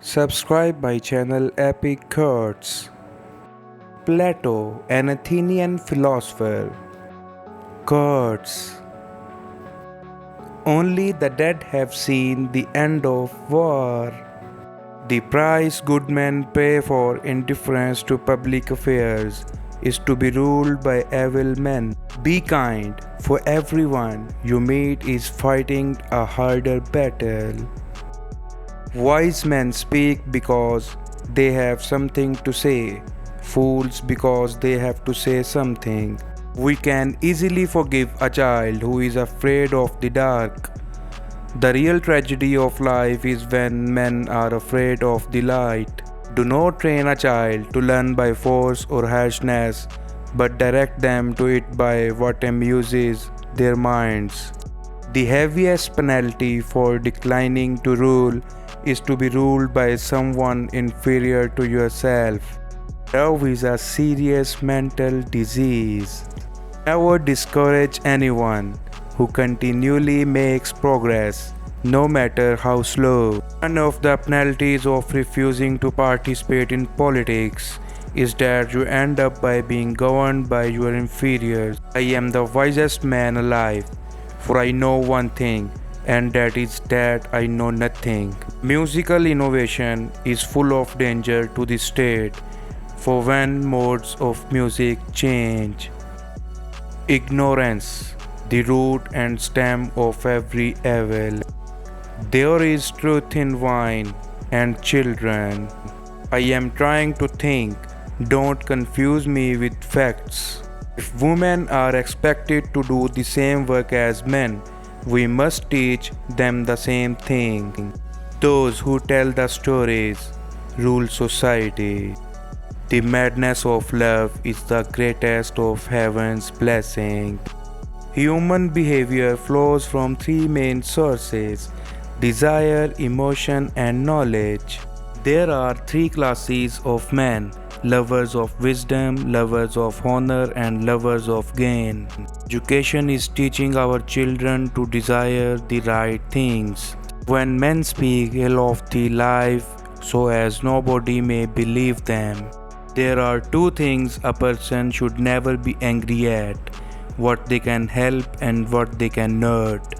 Subscribe my channel Epic Curts. Plato, an Athenian philosopher. Curts. Only the dead have seen the end of war. The price good men pay for indifference to public affairs is to be ruled by evil men. Be kind, for everyone you meet is fighting a harder battle. Wise men speak because they have something to say, fools because they have to say something. We can easily forgive a child who is afraid of the dark. The real tragedy of life is when men are afraid of the light. Do not train a child to learn by force or harshness, but direct them to it by what amuses their minds. The heaviest penalty for declining to rule is to be ruled by someone inferior to yourself. Love is a serious mental disease. Never discourage anyone who continually makes progress, no matter how slow. One of the penalties of refusing to participate in politics is that you end up by being governed by your inferiors. I am the wisest man alive, for I know one thing, and that is that I know nothing. Musical innovation is full of danger to the state, for when modes of music change. Ignorance, the root and stem of every evil. There is truth in wine and children. I am trying to think, don't confuse me with facts. If women are expected to do the same work as men, we must teach them the same thing. Those who tell the stories rule society. The madness of love is the greatest of heaven's blessing. Human behavior flows from three main sources: desire, emotion, and knowledge. There are three classes of men: lovers of wisdom, lovers of honor, and lovers of gain. Education is teaching our children to desire the right things. When men speak ill of the life so as nobody may believe them, there are two things a person should never be angry at: what they can help and what they cannot.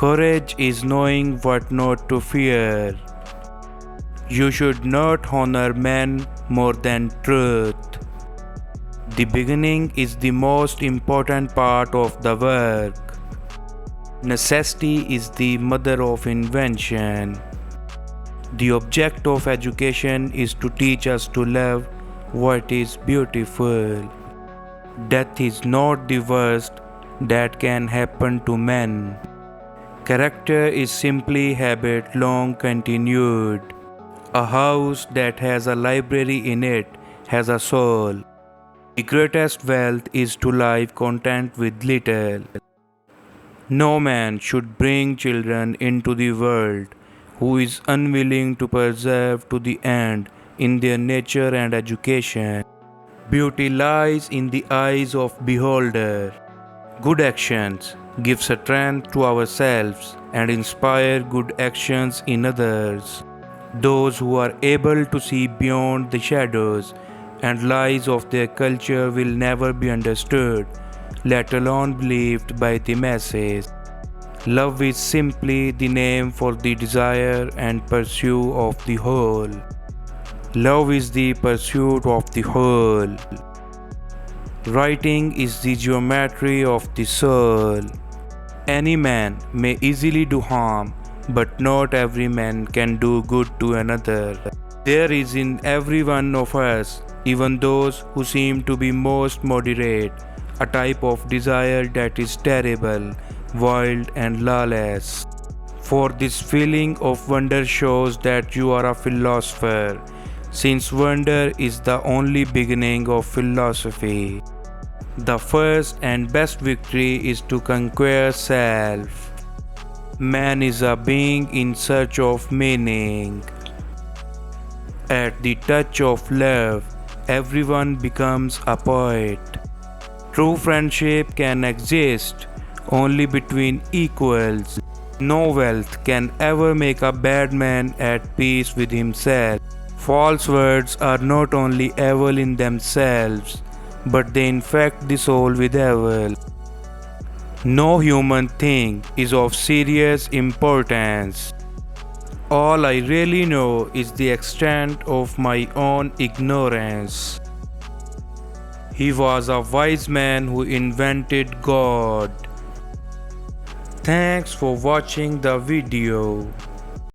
Courage is knowing what not to fear. You should not honor men more than truth. The beginning is the most important part of the work. Necessity is the mother of invention. The object of education is to teach us to love what is beautiful. Death is not the worst that can happen to men. Character is simply habit long continued. A house that has a library in it has a soul. The greatest wealth is to live content with little. No man should bring children into the world who is unwilling to persevere to the end in their nature and education. Beauty lies in the eyes of beholder. Good actions give strength to ourselves and inspire good actions in others. Those who are able to see beyond the shadows and lies of their culture will never be understood, let alone believed by the masses. Love is simply the name for the desire and pursuit of the whole. Love is the pursuit of the whole. Writing is the geometry of the soul. Any man may easily do harm, but not every man can do good to another. There is in every one of us, even those who seem to be most moderate, a type of desire that is terrible, wild, and lawless. For this feeling of wonder shows that you are a philosopher, since wonder is the only beginning of philosophy. The first and best victory is to conquer self. Man is a being in search of meaning. At the touch of love, everyone becomes a poet. True friendship can exist only between equals. No wealth can ever make a bad man at peace with himself. False words are not only evil in themselves, but they infect the soul with evil. No human thing is of serious importance. All I really know is the extent of my own ignorance. He was a wise man who invented God. Thanks for watching the video.